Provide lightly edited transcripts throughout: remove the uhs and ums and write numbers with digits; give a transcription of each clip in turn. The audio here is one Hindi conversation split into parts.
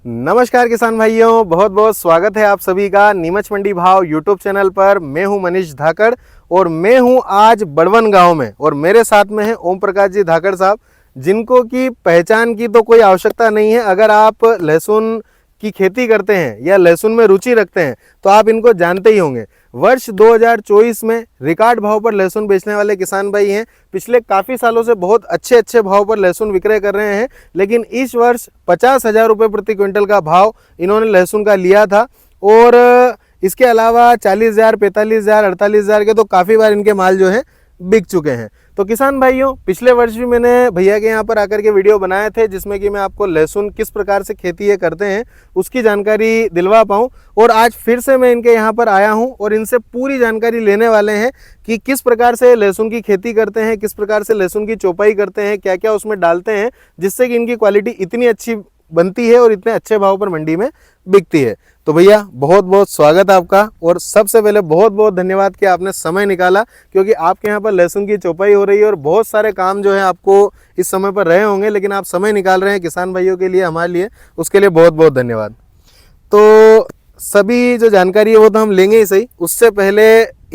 नमस्कार किसान भाइयों, बहुत बहुत स्वागत है आप सभी का नीमच मंडी भाव यूट्यूब चैनल पर। मैं हूं मनीष धाकड़ और मैं हूं आज बड़वन गांव में और मेरे साथ में है ओम प्रकाश जी धाकड़ साहब, जिनको की पहचान की तो कोई आवश्यकता नहीं है। अगर आप लहसुन की खेती करते हैं या लहसुन में रुचि रखते हैं तो आप इनको जानते ही होंगे। वर्ष 2024 में रिकॉर्ड भाव पर लहसुन बेचने वाले किसान भाई हैं। पिछले काफ़ी सालों से बहुत अच्छे भाव पर लहसुन विक्रय कर रहे हैं, लेकिन इस वर्ष 50,000 रुपये प्रति क्विंटल का भाव इन्होंने लहसुन का लिया था। और इसके अलावा 40,000, 45,000, 48,000 के तो काफ़ी बार इनके माल जो है बिक चुके हैं। तो किसान भाइयों, पिछले वर्ष भी मैंने भैया के यहाँ पर आकर के वीडियो बनाए थे जिसमें कि मैं आपको लहसुन किस प्रकार से खेती ये करते हैं उसकी जानकारी दिलवा पाऊँ। और आज फिर से मैं इनके यहाँ पर आया हूँ और इनसे पूरी जानकारी लेने वाले हैं कि किस प्रकार से लहसुन की खेती करते हैं, किस प्रकार से लहसुन की चौपाई करते हैं, क्या क्या उसमें डालते हैं जिससे कि इनकी क्वालिटी इतनी अच्छी बनती है और इतने अच्छे भाव पर मंडी में बिकती है। तो भैया बहुत बहुत स्वागत आपका, और सबसे पहले बहुत बहुत धन्यवाद कि आपने समय निकाला, क्योंकि आपके यहाँ पर लहसुन की चौपाई हो रही है और बहुत सारे काम जो है आपको इस समय पर रहे होंगे, लेकिन आप समय निकाल रहे हैं किसान भाइयों के लिए, हमारे लिए, उसके लिए बहुत बहुत धन्यवाद। तो सभी जो जानकारी है वो तो हम लेंगे ही सही, उससे पहले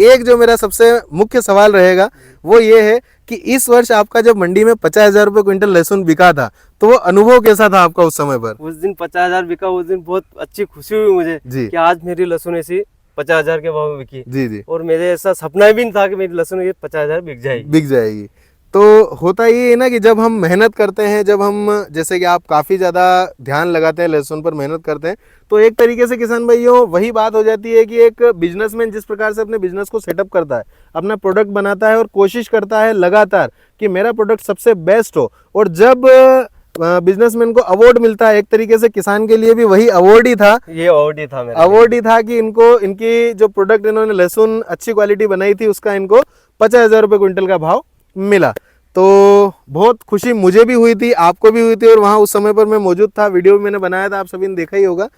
एक जो मेरा सबसे मुख्य सवाल रहेगा वो ये है कि इस वर्ष आपका जब मंडी में 50,000 रुपये क्विंटल लहसुन बिका था तो वो अनुभव कैसा था आपका उस समय पर? उस दिन 50,000 बिका, उस दिन बहुत अच्छी खुशी हुई मुझे जी कि आज मेरी लहसुन ऐसी 50,000 के भाव में बिकी। जी जी और मेरे ऐसा सपना भी नहीं था कि मेरी लहसुन ये 50,000 बिक जाएगी। तो होता ये है ना कि जब हम मेहनत करते हैं, जब हम जैसे कि आप काफ़ी ज़्यादा ध्यान लगाते हैं लहसुन पर, मेहनत करते हैं, तो एक तरीके से किसान भाइयों वही बात हो जाती है कि एक बिजनेसमैन जिस प्रकार से अपने बिजनेस को सेटअप करता है, अपना प्रोडक्ट बनाता है और कोशिश करता है लगातार कि मेरा प्रोडक्ट सबसे बेस्ट हो, और जब बिजनेसमैन को अवार्ड मिलता है, एक तरीके से किसान के लिए भी वही अवार्ड ही था। ये अवार्ड ही था मेरा, अवार्ड ही था कि इनको इनकी जो प्रोडक्ट इन्होंने लहसुन अच्छी क्वालिटी बनाई थी उसका इनको 50,000 रुपये क्विंटल का भाव मिला। तो बहुत खुशी मुझे भी हुई थी, आपको भी हुई थी, और वहाँ उस समय पर मैं मौजूद था, वीडियो भी मैंने बनाया था, आप सभी ने देखा ही होगा।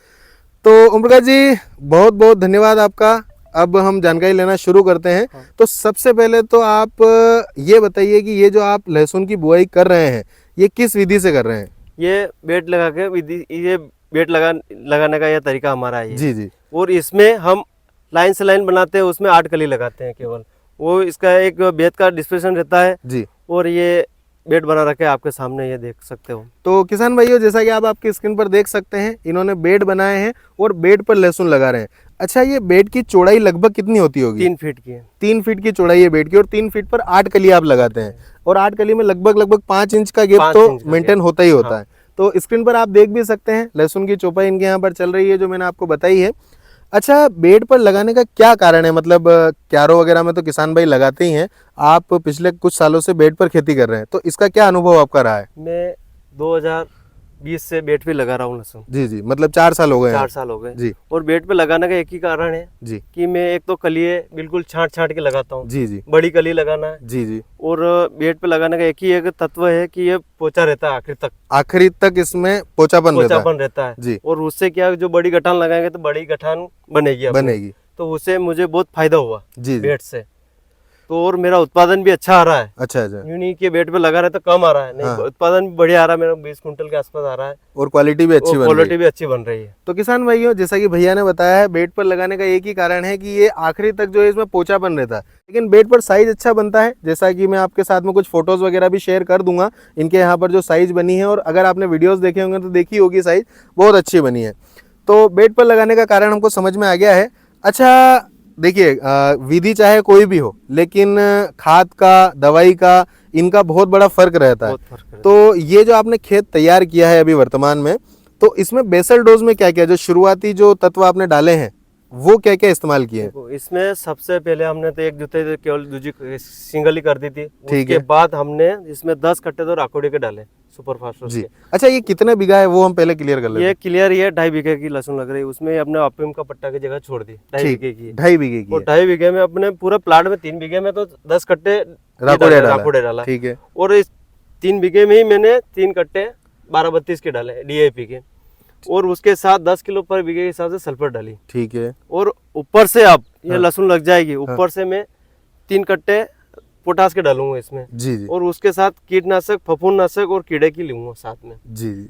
तो ओम प्रकाश जी बहुत बहुत धन्यवाद आपका। अब हम जानकारी लेना शुरू करते हैं। तो सबसे पहले तो आप ये बताइए कि ये जो आप लहसुन की बुआई कर रहे हैं ये किस विधि से कर रहे हैं? ये बेड लगा के विधि, ये बेड लगाने का ये तरीका हमारा है। जी जी। और इसमें हम लाइन से लाइन बनाते हैं, उसमें 8 कली लगाते हैं केवल। वो इसका एक बेड का डिस्पेंसन रहता है जी। और ये बेड बना रखे आपके सामने, ये देख सकते हो। तो किसान भाइयों, जैसा कि आप आपकी स्क्रीन पर देख सकते हैं, इन्होंने बेड बनाए हैं और बेड पर लहसुन लगा रहे हैं। अच्छा, ये बेड की चौड़ाई लगभग कितनी होती होगी? 3 फीट की है। 3 फीट की चौड़ाई है बेड की, और 3 फीट पर 8 कली आप लगाते हैं, और 8 कली में लगभग 5 इंच का गैप तो मेंटेन होता ही होता है। तो स्क्रीन पर आप देख भी सकते हैं लहसुन की चौपाई इनके यहाँ पर चल रही है जो मैंने आपको बताई है। अच्छा, बेड पर लगाने का क्या कारण है? मतलब क्यारो वगैरह में तो किसान भाई लगाते ही हैं, आप पिछले कुछ सालों से बेड पर खेती कर रहे हैं, तो इसका क्या अनुभव आपका रहा है? मैं 2020 से बेड पे लगा रहा हूँ लहसुन। जी जी, मतलब 4 साल हो गए हैं। 4 साल हो गए जी। और बेड पे लगाने का एक ही कारण है जी कि मैं एक तो कलिए बिल्कुल छांट के लगाता हूँ। जी जी बड़ी कली लगाना है। जी जी। और बेड पे लगाने का एक ही एक तत्व है कि ये पोचा रहता है आखिरी तक इसमें पोचापन रहता है जी। और उससे क्या, जो बड़ी गठान लगाएंगे तो बड़ी गठान बनेगी, तो उससे मुझे बहुत फायदा हुआ जी बेड से। तो और मेरा उत्पादन भी अच्छा आ रहा है। अच्छा। यूं नहीं कि बेड पे लगा रहे तो कम आ रहा है, नहीं, उत्पादन भी बढ़िया आ रहा है, मेरा 20 कुंटल के आसपास आ रहा है और क्वालिटी भी अच्छी बन रही है। तो किसान भाइयों, जैसा कि भैया ने बताया है, बेड पर लगाने का एक ही कारण है कि ये आखिरी तक जो है इसमें पोचापन रहता है, लेकिन बेड पर साइज अच्छा बनता है। जैसा कि मैं आपके साथ में कुछ फोटोज वगैरह भी शेयर कर दूंगा इनके यहाँ पर जो साइज बनी है, और अगर आपने वीडियोस देखे होंगे तो देखी होगी, साइज बहुत अच्छी बनी है। तो बेड पर लगाने का कारण हमको समझ में आ गया है। अच्छा देखिए, विधि चाहे कोई भी हो, लेकिन खाद का, दवाई का, इनका बहुत बड़ा फर्क रहता है। तो ये जो आपने खेत तैयार किया है अभी वर्तमान में, तो इसमें बेसल डोज में क्या क्या, जो शुरुआती जो तत्व आपने डाले हैं वो क्या क्या इस्तेमाल किए हैं? इसमें सबसे पहले हमने तो एक जुते केवल दूजी सिंगल ही कर दी थी। ठीक उसके बाद हमने इसमें 10 कट्टे तो राकोडी के डाले सुपर फास्फोरस जी। के। अच्छा, ये कितने बीघा है वो हम पहले क्लियर कर लेते हैं। ये क्लियर ही है, 2.5 बीघे की लहसुन लग रही है। उसमें अपने अफीम का पट्टा की जगह छोड़ दी, 2.5 बीघे की। 2.5 बीघे की। और 2.5 बीघे में अपने पूरा प्लाट में 3 बीघे में तो 10 कट्टे राकोडे डाला। ठीक है। और इस 3 बीघे में ही मैंने 3 कट्टे 12-32 के डाले DAP के, और उसके साथ 10 किलो पर बीघे के हिसाब से सल्फर डाली। ठीक है। और ऊपर से अब ये लहसुन लग जाएगी, ऊपर से मैं 3 कट्टे पोटास के डालूंगा इसमें। जी जी। और उसके साथ कीटनाशक, फफूंदनाशक और कीड़े की लूंगा साथ में। जी जी।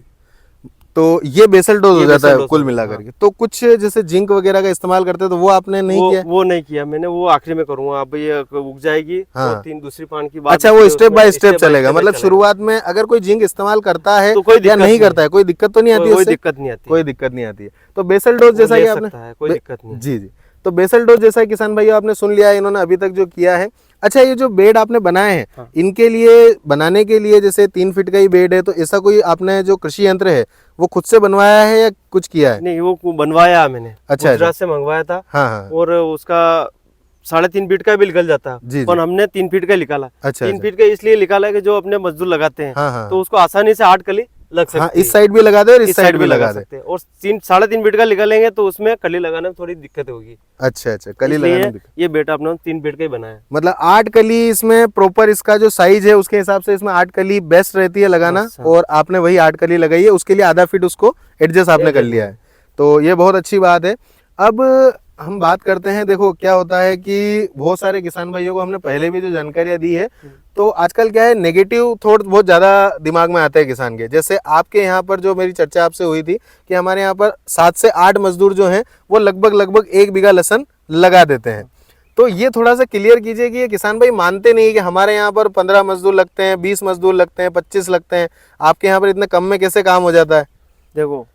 तो ये बेसल डोज हो ये जाता बेसल है डोज कुल होता है, मिलाकर के। तो कुछ जैसे जिंक वगैरह का इस्तेमाल करते हैं तो वो आपने नहीं किया? वो नहीं किया मैंने, वो आखिरी में करूंगा। अब ये उग जाएगी हाँ। तो तीन दूसरी पान की बात, अच्छा, वो step by step step by चलेगा, step मतलब चलेगा। शुरुआत में अगर कोई जिंक इस्तेमाल करता है तो कोई या दिक्कत नहीं नहीं करता है, कोई दिक्कत तो नहीं आती है कोई उससे? दिक्कत नहीं आती, कोई दिक्कत नहीं आती है। तो बेसल डोज वो जैसा ले कि आपने सकता है, कोई दिक्कत नहीं है। जी जी, तो बेसल डोज जैसा किसान भाई आपने सुन लिया है, इन्होंने अभी तक जो किया है। अच्छा, ये जो बेड आपने बनाए हैं, हाँ। इनके लिए बनाने के लिए जैसे 3 फीट का ही बेड है, तो ऐसा कोई आपने जो कृषि यंत्र है वो खुद से बनवाया है या कुछ किया है? नहीं, वो बनवाया मैंने, अच्छा, गुजरात से मंगवाया था। हाँ हाँ, और उसका 3.5 फीट का भी निकल जाता है, जी, जी। पर हमने 3 फीट का निकाला। अच्छा, 3 अच्छा। फीट का इसलिए निकाला कि जो अपने मजदूर लगाते हैं हाँ हाँ, तो उसको आसानी से 8 कली लग सकती हाँ, है। इस साइड भी लगा दे और इस साइड भी लगा दे। सकते हैं। और 3-3.5 फीट का निकालेंगे तो उसमें कली लगाने में थोड़ी दिक्कत होगी। अच्छा अच्छा, कली इसलिए लगाने में ये बेटा अपने 3 फीट का ही बनाया है। मतलब 8 कली इसमें प्रॉपर, इसका जो साइज है उसके हिसाब से इसमें 8 कली बेस्ट रहती है लगाना, अच्छा। और आपने वही 8 कली लगाई है, उसके लिए आधा फीट उसको एडजस्ट आपने कर लिया है, तो ये बहुत अच्छी बात है। अब हम बात करते हैं, देखो क्या होता है कि बहुत सारे किसान भाइयों को हमने पहले भी जो जानकारियां दी है, तो आजकल क्या है, नेगेटिव थॉट बहुत ज़्यादा दिमाग में आते हैं किसान के। जैसे आपके यहाँ पर जो मेरी चर्चा आपसे हुई थी कि हमारे यहाँ पर 7 से 8 मजदूर जो हैं वो लगभग 1 बीघा लहसुन लगा देते हैं। तो ये थोड़ा सा क्लियर कीजिए कि ये किसान भाई मानते नहीं कि हमारे यहाँ पर 15 मजदूर लगते हैं, 20 मजदूर लगते हैं, 25 लगते हैं, आपके यहाँ पर इतने कम में कैसे काम हो जाता है? देखो,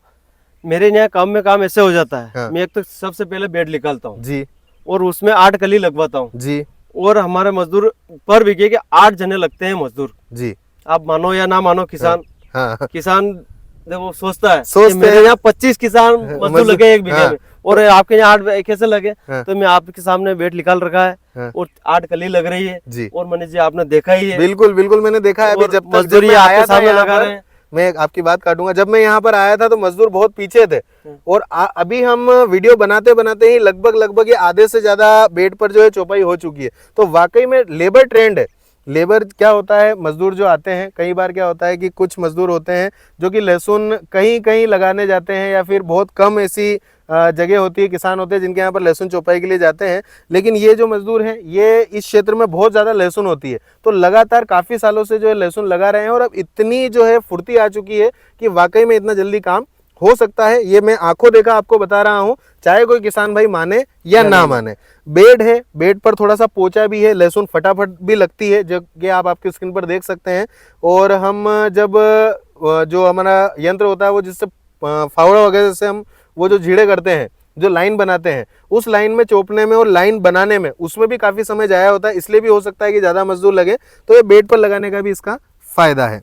मेरे यहाँ काम में काम ऐसे हो जाता है। हाँ। मैं एक तो सबसे पहले बेड निकालता हूँ जी और उसमें 8 कली लगवाता हूँ। जी और हमारे मजदूर पर बीघे के 8 जने लगते हैं मजदूर। जी, आप मानो या ना मानो, किसान हाँ किसान देखो सोचता है सोचते कि मेरे हैं। यहाँ 25 किसान मजदूर मजदूर, लगे 1 बीघे हाँ। में, और आपके यहाँ 8 कैसे लगे? हाँ। तो मैं आपके सामने बेड निकाल रखा है हाँ। और 8 कली लग रही है। जी। और मनीष जी आपने देखा ही है, बिल्कुल बिल्कुल, मैंने देखा है। अभी और जब मजदूर ये मैं आपके आया था सामने यहाँ लगा पर, रहे हैं। मैं आपकी बात काटूंगा, जब मैं यहाँ पर आया था तो मजदूर बहुत पीछे थे, और अभी हम वीडियो बनाते बनाते ही लगभग ये आधे से ज्यादा बेड पर जो है चौपाई हो चुकी है। तो वाकई में लेबर ट्रेंड है। लेबर क्या होता है, मजदूर जो आते हैं, कई बार क्या होता है कि कुछ मजदूर होते हैं जो कि लहसुन कहीं कहीं लगाने जाते हैं, या फिर बहुत कम ऐसी जगह होती है, किसान होते हैं जिनके यहाँ पर लहसुन चौपाई के लिए जाते हैं। लेकिन ये जो मजदूर हैं, ये इस क्षेत्र में बहुत ज़्यादा लहसुन होती है, तो लगातार काफ़ी सालों से जो है लहसुन लगा रहे हैं, और अब इतनी जो है फुर्ती आ चुकी है कि वाकई में इतना जल्दी काम हो सकता है। ये मैं आंखों देखा आपको बता रहा हूँ, चाहे कोई किसान भाई माने या ना माने। बेड है, बेड पर थोड़ा सा पोचा भी है, लहसुन फटाफट भी लगती है, जो कि आप आपकी स्क्रीन पर देख सकते हैं। और हम जब जो हमारा यंत्र होता है वो जिससे फावड़ा वगैरह से हम वो जो झीड़े करते हैं, जो लाइन बनाते हैं, उस लाइन में चोपने में और लाइन बनाने में उसमें भी काफ़ी समय जाया होता है, इसलिए भी हो सकता है कि ज़्यादा मजदूर लगे, तो ये बेड पर लगाने का भी इसका फ़ायदा है।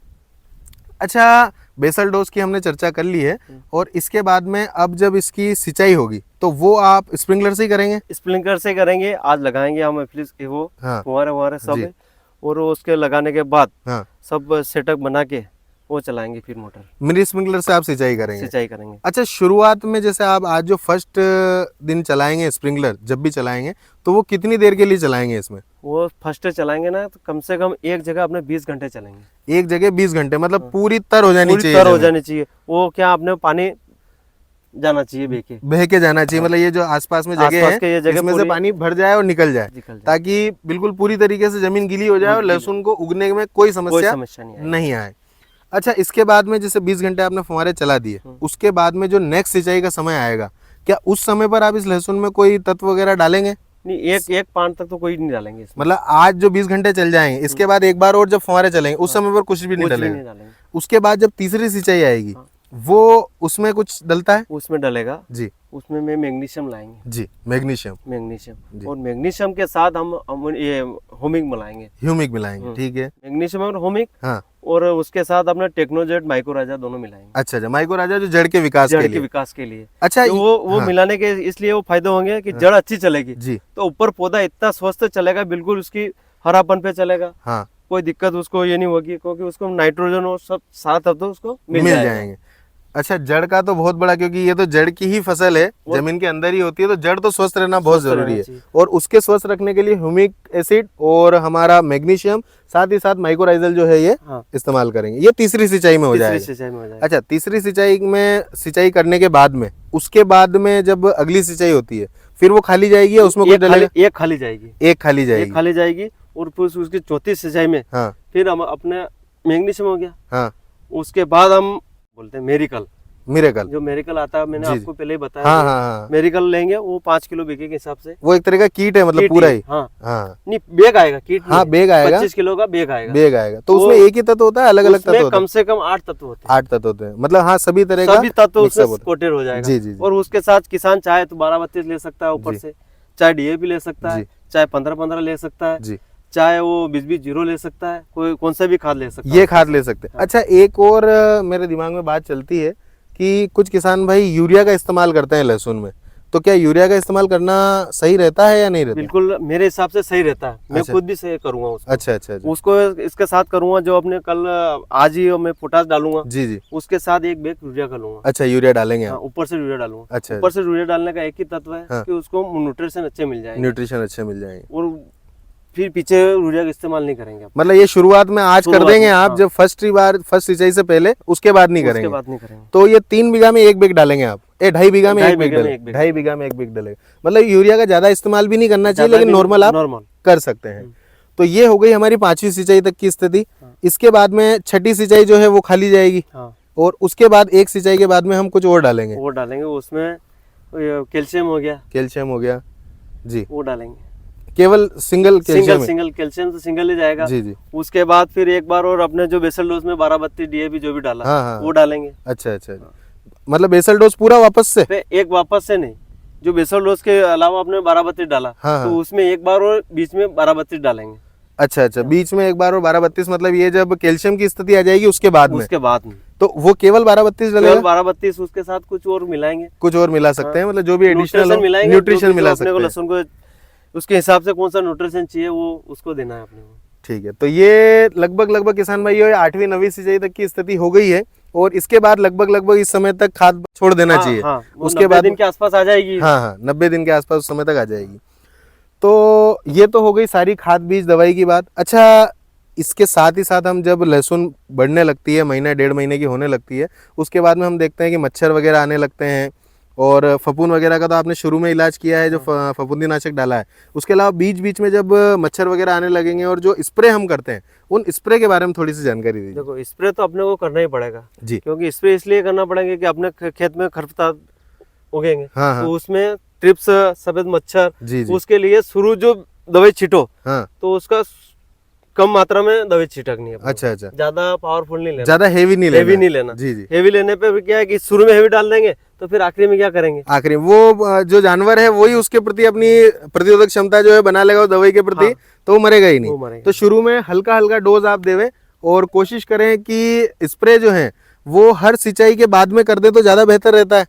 अच्छा, बेसल डोज की हमने चर्चा कर ली है, और इसके बाद में अब जब इसकी सिंचाई होगी तो वो आप स्प्रिंकलर से ही करेंगे? स्प्रिंकलर से करेंगे, आज लगाएंगे हम वो हाँ। फुहारे सब जी। है। और उसके लगाने के बाद हाँ, सब सेटअप बना के वो चलाएंगे, फिर मोटर मिनी स्प्रिंकलर से आप सिंचाई करेंगे? सिंचाई करेंगे। अच्छा, शुरुआत में जैसे आप आज जो फर्स्ट दिन चलाएंगे स्प्रिंकलर, जब भी चलाएंगे तो वो कितनी देर के लिए चलाएंगे इसमें? वो फर्स्ट चलाएंगे ना, तो कम से कम एक जगह अपने 20 घंटे चलेंगे। एक जगह 20 घंटे, मतलब पूरी तर हो जानी पूरी चाहिए, तर हो जमीन जानी चाहिए। वो क्या, अपने पानी जाना चाहिए बेके, बह के जाना चाहिए, मतलब ये जो आसपास में जगह आसपास है के ये जगह इसमें से पूरी पानी भर जाए और निकल जाए, निकल जाए। ताकि बिल्कुल पूरी तरीके से जमीन गीली हो जाए और लहसुन को उगने में कोई कोई समस्या समस्या नहीं आएगी। नहीं आए। अच्छा, इसके बाद में जैसे 20 घंटे आपने फुहारे चला दिए, उसके बाद में जो नेक्स्ट सिंचाई का समय आएगा, क्या उस समय पर आप इस लहसुन में कोई तत्व वगैरह डालेंगे? नहीं, एक पान तक तो कोई नहीं डालेंगे इसमें। मतलब आज जो 20 घंटे चल जाएंगे, इसके बाद एक बार और जब फुहारे चलेंगे उस समय पर कुछ भी नहीं कुछ भी डलेगा? नहीं डालेंगे। उसके बाद जब तीसरी सिंचाई आएगी, वो उसमें कुछ डलता है? उसमें डलेगा, जी उसमें में मैग्नीशियम लाएंगे। जी, मैग्नीशियम, मैग्नीशियम, और मैग्नीशियम के साथ हम ये होमिक मिलाएंगे। ह्यूमिक मिलाएंगे, ठीक है। मैग्नीशियम और होमिक, हाँ, और उसके साथ अपने टेक्नोजेट माइक्रोराजा दोनों मिलाएंगे, अच्छा अच्छा, माइक्रो राजा जो जड़ के विकास जड़ के के लिए। विकास के लिए। अच्छा, तो वो हाँ, मिलाने के इसलिए वो फायदे होंगे कि जड़ अच्छी चलेगी, जी, तो ऊपर पौधा इतना स्वस्थ चलेगा, बिल्कुल उसकी हरापन पे चलेगा, हाँ, कोई दिक्कत उसको ये नहीं होगी, क्योंकि उसको नाइट्रोजन और सब सारा तत्व उसको मिल मिल जाएगा। जाएंगे। अच्छा, जड़ का तो बहुत बड़ा, क्योंकि ये तो जड़ की ही फसल है, जमीन के अंदर ही होती है, तो जड़ तो स्वस्थ रहना बहुत स्वस्थ जरूरी रहना है, चाहिए। और उसके स्वस्थ रखने के लिए ह्यूमिक एसिड और हमारा मैग्नीशियम, साथ ही साथ माइक्रोराइजल जो है ये हाँ, इस्तेमाल करेंगे। ये तीसरी सिंचाई में हो तीसरी जाएगा। सिंचाई में हो जाएगा। अच्छा, तीसरी सिंचाई में सिंचाई करने के बाद में, उसके बाद में जब अगली सिंचाई होती है, फिर वो खाली जाएगी या उसमें कुछ डलेगा? एक खाली जाएगी, एक खाली एक जाएगी, खाली जाएगी। और फिर उसकी चौथी सिंचाई में हाँ फिर हम अपने मैग्नीशियम हो गया, हाँ, उसके बाद हम बोलते हैं मेरिकल। मिरेकल जो मेरिकल आता है, मैंने जी, आपको पहले ही बताया। हाँ हाँ हाँ, मेरिकल लेंगे वो 5 किलो बीघे के हिसाब से। वो एक तरह का कीट है, मतलब किट पूरा ही, ही। हाँ हाँ नहीं बैग आएगा, किट हाँ, बैग आएगा, 25 किलो का बैग आएगा। बैग आएगा। तो वो- उसमें एक ही तत्व होता है, अलग अलग तत्व उसमें होते कम हैं? से कम 8 तत्व होते हैं। 8 तत्व होते हैं, मतलब हाँ सभी तरह का सभी तत्व मिक्सअप उसमें होता कोटेड हो है। जाएगा। जी जी जी और उसके साथ किसान चाहे तो 12-32 ले सकता है ऊपर जी। से, चाहे डीएपी ले सकता है, जी। चाहे 15-15 ले सकता है, जी, चाहे वो 20-20 जीरो ले सकता है, कोई कौन सा भी खाद ले सकता है। ये खाद ले सकते हैं। अच्छा, एक और मेरे दिमाग में बात चलती है कि कुछ किसान भाई यूरिया का इस्तेमाल करते हैं लहसुन में, तो क्या यूरिया का इस्तेमाल करना सही रहता है या नहीं रहता? बिल्कुल मेरे हिसाब से सही रहता है। मैं अच्छा। खुद भी सही करूंगा उसको। अच्छा अच्छा अच्छा, उसको इसके साथ करूंगा जो अपने कल आज ही मैं पोटास डालूंगा, जी जी। उसके साथ एक बैग यूरिया का लूंगा। अच्छा, यूरिया डालेंगे हाँ, आप? ऊपर से यूरिया डालूंगा। अच्छा, ऊपर से यूरिया डालने का एक ही तत्व है हाँ। कि उसको न्यूट्रिशन अच्छे मिल जाएंगे न्यूट्रिशन अच्छे मिल जाएंगे। और फिर पीछे यूरिया का इस्तेमाल नहीं करेंगे आप। मतलब ये शुरुआत में आज कर शुरुआत देंगे में, आप, हाँ। जब फर्स्ट सिंचाई से पहले, उसके बाद नहीं उसके करेंगे? बाद नहीं करेंगे। तो ये 3 बीघा में एक बैग डालेंगे आप, 2.5 बीघा में 2.5 एक बैग बीघा में डालेंगे? एक बैग। 2.5 बीघा में एक बैग डालेंगे, मतलब यूरिया का ज्यादा इस्तेमाल भी नहीं करना चाहिए, लेकिन नॉर्मल आप नॉर्मल। कर सकते हैं। तो ये हो गई हमारी 5वीं सिंचाई तक की स्थिति। इसके बाद में 6ठी सिंचाई जो है वो खाली जाएगी, हाँ, और उसके बाद एक सिंचाई के बाद में हम कुछ और डालेंगे। वो डालेंगे। उसमें कैल्शियम हो गया, कैल्शियम हो गया जी, वो डालेंगे। केवल सिंगल कैल्शियम? सिंगल कैल्शियम तो सिंगल ही जाएगा। जी जी। उसके बाद फिर एक बार और अपने जो बेसल डोज में 12-32 डीएपी जो भी डाला, हाँ, हाँ। वो डालेंगे। अच्छा अच्छा, मतलब बेसल डोज पूरा वापस से? फिर एक वापस से नहीं, जो बेसल डोज के अलावा अपने 12-32 डाला, हाँ, तो हाँ। उसमें एक बार और बीच में 12-32 डालेंगे। अच्छा अच्छा, बीच में एक बार और 12-32, मतलब ये जब कैल्शियम की स्थिति आ जाएगी उसके बाद में? उसके बाद में तो वो केवल 12-32 डलेगा? 12-32 उसके साथ कुछ और मिलाएंगे, कुछ और मिला सकते हैं, मतलब जो भी एडिशनल न्यूट्रिशन मिलाएंगे। न्यूट्रिशन जो भी मिला अपने सकते को हैं। लहसुन को उसके हिसाब से कौन सा न्यूट्रिशन चाहिए वो उसको देना है अपने को। ठीक है, तो ये लगभग किसान भाइयों 8वीं 9वीं सिंचाई तक की स्थिति हो गई है, और इसके बाद लगभग इस समय तक खाद छोड़ देना हाँ, चाहिए। हाँ, वो उसके 90 बाद दिन के आसपास आ जाएगी। हाँ हाँ, 90 दिन के आसपास उस समय तक आ जाएगी। तो ये तो हो गई सारी खाद बीज दवाई की बात। अच्छा, इसके साथ ही साथ हम जब लहसुन बढ़ने लगती है, महीना 1.5 महीने की होने लगती है, उसके बाद में हम देखते हैं कि मच्छर वगैरह आने लगते हैं, और फफूंद वगैरह का तो आपने शुरू में इलाज किया है, जो फफूंदीनाशक डाला है। उसके अलावा बीच बीच में जब मच्छर वगैरह आने लगेंगे, और जो स्प्रे हम करते हैं, उन स्प्रे के बारे में थोड़ी सी जानकारी दीजिए। देखो, स्प्रे तो अपने को करना ही पड़ेगा जी। क्योंकि स्प्रे इसलिए करना पड़ेगा कि अपने खेत में खरपतवार उगेंगे, हाँ, हाँ। तो उसमें ट्रिप्स, सफेद मच्छर, जी जी। उसके लिए शुरू जो दवाई छिटो, हाँ, तो उसका कम मात्रा में दवाई छिटकनी है अपने को। अच्छा अच्छा, ज्यादा पावरफुल नहीं लेना, ज्यादा हेवी नहीं लेना? हेवी नहीं लेना। जी जी। हेवी लेने पे फिर क्या है कि शुरू में हेवी डाल देंगे तो फिर आखिरी में क्या करेंगे? आखिरी वो जो जानवर है वही उसके प्रति अपनी प्रतिरोधक क्षमता जो है बना लेगा, वो दवाई के प्रति, हाँ। तो वो मरेगा ही वो नहीं। मरेगा। तो शुरू में हल्का हल्का डोज आप देवे, और कोशिश करें कि स्प्रे जो है वो हर सिंचाई के बाद में कर दे तो ज्यादा बेहतर रहता है।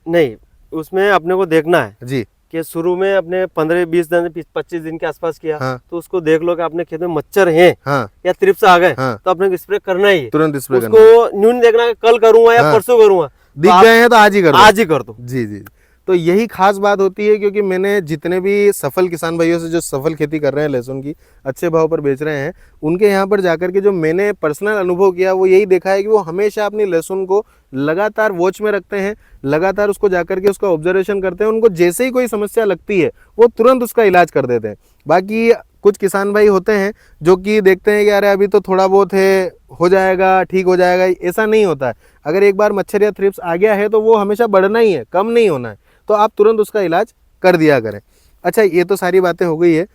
नहीं, उसमें अपने को देखना है जी कि शुरू में अपने 15-20 दिन 25 दिन के आसपास किया, हाँ। तो उसको देख लो कि अपने खेत में मच्छर हैं हाँ, या ट्रिप्स आ गए, हाँ। तो अपने को स्प्रे करना ही है। तुरंत स्प्रे करना। उसको न्यून देखना है, कल करूंगा या हाँ। परसों करूंगा, दिख गए हैं तो आज ही कर दो। आज ही कर दो। जी जी। तो यही खास बात होती है, क्योंकि मैंने जितने भी सफल किसान भाइयों से जो सफल खेती कर रहे हैं, लहसुन की अच्छे भाव पर बेच रहे हैं, उनके यहाँ पर जाकर के जो मैंने पर्सनल अनुभव किया, वो यही देखा है कि वो हमेशा अपनी लहसुन को लगातार वॉच में रखते हैं, लगातार उसको जाकर के उसका ऑब्जर्वेशन करते हैं। उनको जैसे ही कोई समस्या लगती है वो तुरंत उसका इलाज कर देते हैं। बाकी कुछ किसान भाई होते हैं जो कि देखते हैं कि अरे अभी तो थोड़ा बहुत है, हो जाएगा, ठीक हो जाएगा, ऐसा नहीं होता है। अगर एक बार मच्छर या थ्रिप्स आ गया है तो वो हमेशा बढ़ना ही है, कम नहीं होना है, तो आप तुरंत उसका इलाज कर दिया करें। अच्छा, ये तो सारी बातें हो गई है।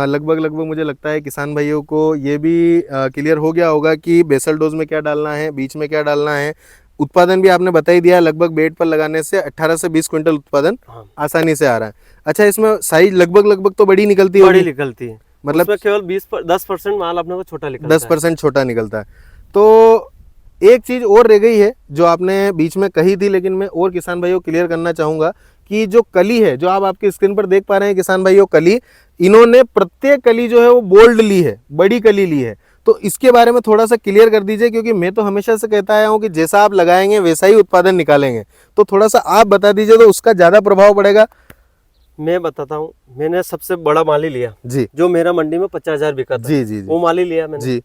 लगभग मुझे लगता है किसान भाइयों को ये भी क्लियर हो गया होगा कि बेसल डोज में क्या डालना है, बीच में क्या डालना है। उत्पादन भी आपने बता ही दिया, लगभग बेड पर लगाने से 18 से 20 क्विंटल उत्पादन हाँ। आसानी से आ रहा है। अच्छा, इसमें साइज लगभग तो बड़ी निकलती है? बड़ी निकलती है, मतलब उसमें केवल 10% माल अपने को छोटा निकलता 10% छोटा निकलता है। तो एक चीज और रह गई है जो आपने बीच में कही थी, लेकिन मैं और किसान भाइयों को क्लियर करना चाहूंगा कि जो कली है, जो आप आपकी स्क्रीन पर देख पा रहे हैं किसान भाइयों, कली, इन्होंने प्रत्येक कली जो है वो बोल्ड ली है, बड़ी कली ली है। तो इसके बारे में थोड़ा सा क्लियर कर दीजिए, क्योंकि मैं तो हमेशा से कहता आया हूँ कि जैसा आप लगाएंगे वैसा ही उत्पादन निकालेंगे। तो थोड़ा सा आप बता दीजिए तो उसका ज्यादा प्रभाव पड़ेगा। मैं बताता हूँ, मैंने सबसे बड़ा माली लिया जी जो मेरा मंडी में 50,000 बिका था, जी जी वो माली लिया मैंने जी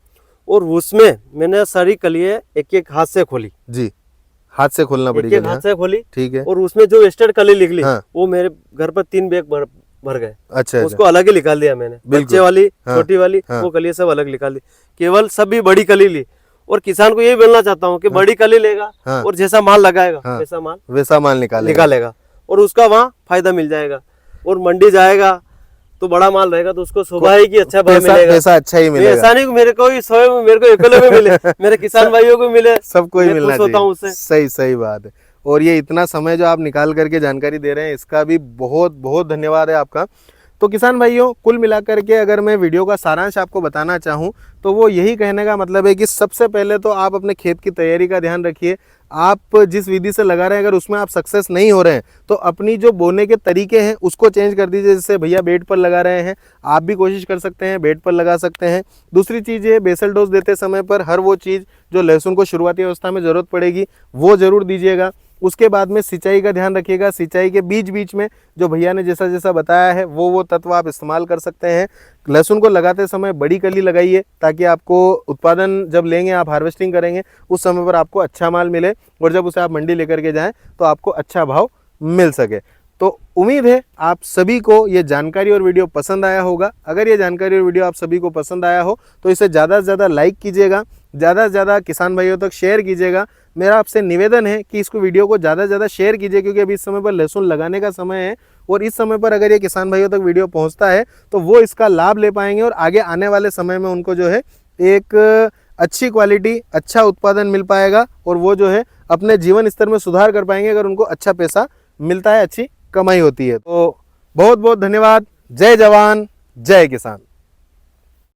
और उसमें मैंने सारी कलियां एक एक हाथ से खोली, जी, हाथ से खोलना एक पड़ेगा। एक हाथ से खोली, ठीक है। और उसमें जो वेस्टेड कली निकली हाँ। वो मेरे घर पर 3 बैग भर गए। अच्छा उसको अलग ही निकाल दिया मैंने, बिल्कुल। बच्चे वाली, हाँ। छोटी वाली, हाँ। वो कली सब अलग निकाल दी, केवल सभी बड़ी कली ली और किसान को यही बोलना चाहता हूँ कि बड़ी कली लेगा हाँ। और जैसा माल लगाएगा हाँ। वैसा माल निकालेगा और उसका वहाँ फायदा मिल जाएगा। और मंडी जाएगा तो बड़ा माल रहेगा तो उसको सुबह ही की अच्छा भाव मिलेगा, पैसा अच्छा ही मिलेगा। ऐसा नहीं कि मेरे को ही 100 मेरे को अकेले में मिले, मेरे किसान भाइयों को मिले, सबको ही मैं मिलना खुश होता हूँ उससे। चाहिए। सही बात है। और ये इतना समय जो आप निकाल करके जानकारी दे रहे हैं इसका भी बहुत बहुत धन्यवाद है आपका। तो किसान भाइयों, कुल मिलाकर के अगर मैं वीडियो का सारांश आपको बताना चाहूँ तो वो यही कहने का मतलब है कि सबसे पहले तो आप अपने खेत की तैयारी का ध्यान रखिए। आप जिस विधि से लगा रहे हैं अगर उसमें आप सक्सेस नहीं हो रहे हैं तो अपनी जो बोने के तरीके हैं उसको चेंज कर दीजिए। जैसे भैया बेड पर लगा रहे हैं, आप भी कोशिश कर सकते हैं बेड पर लगा सकते हैं। दूसरी चीज़ ये, बेसल डोज देते समय पर हर वो चीज़ जो लहसुन को शुरुआती अवस्था में ज़रूरत पड़ेगी वो ज़रूर दीजिएगा। उसके बाद में सिंचाई का ध्यान रखिएगा। सिंचाई के बीच बीच में जो भैया ने जैसा जैसा बताया है वो तत्व आप इस्तेमाल कर सकते हैं। लहसुन को लगाते समय बड़ी कली लगाइए ताकि आपको उत्पादन जब लेंगे, आप हार्वेस्टिंग करेंगे उस समय पर आपको अच्छा माल मिले और जब उसे आप मंडी लेकर के जाएं तो आपको अच्छा भाव मिल सके। तो उम्मीद है आप सभी को ये जानकारी और वीडियो पसंद आया होगा। अगर ये जानकारी और वीडियो आप सभी को पसंद आया हो तो इसे ज़्यादा से ज़्यादा लाइक कीजिएगा, ज़्यादा से ज़्यादा किसान भाइयों तक शेयर कीजिएगा। मेरा आपसे निवेदन है कि इसको वीडियो को ज़्यादा से ज़्यादा शेयर कीजिए क्योंकि अभी इस समय पर लहसुन लगाने का समय है और इस समय पर अगर ये किसान भाइयों तक वीडियो पहुंचता है तो वो इसका लाभ ले पाएंगे और आगे आने वाले समय में उनको जो है एक अच्छी क्वालिटी, अच्छा उत्पादन मिल पाएगा और वो जो है अपने जीवन स्तर में सुधार कर पाएंगे अगर उनको अच्छा पैसा मिलता है, अच्छी कमाई होती है। तो बहुत बहुत धन्यवाद। जय जवान, जय किसान।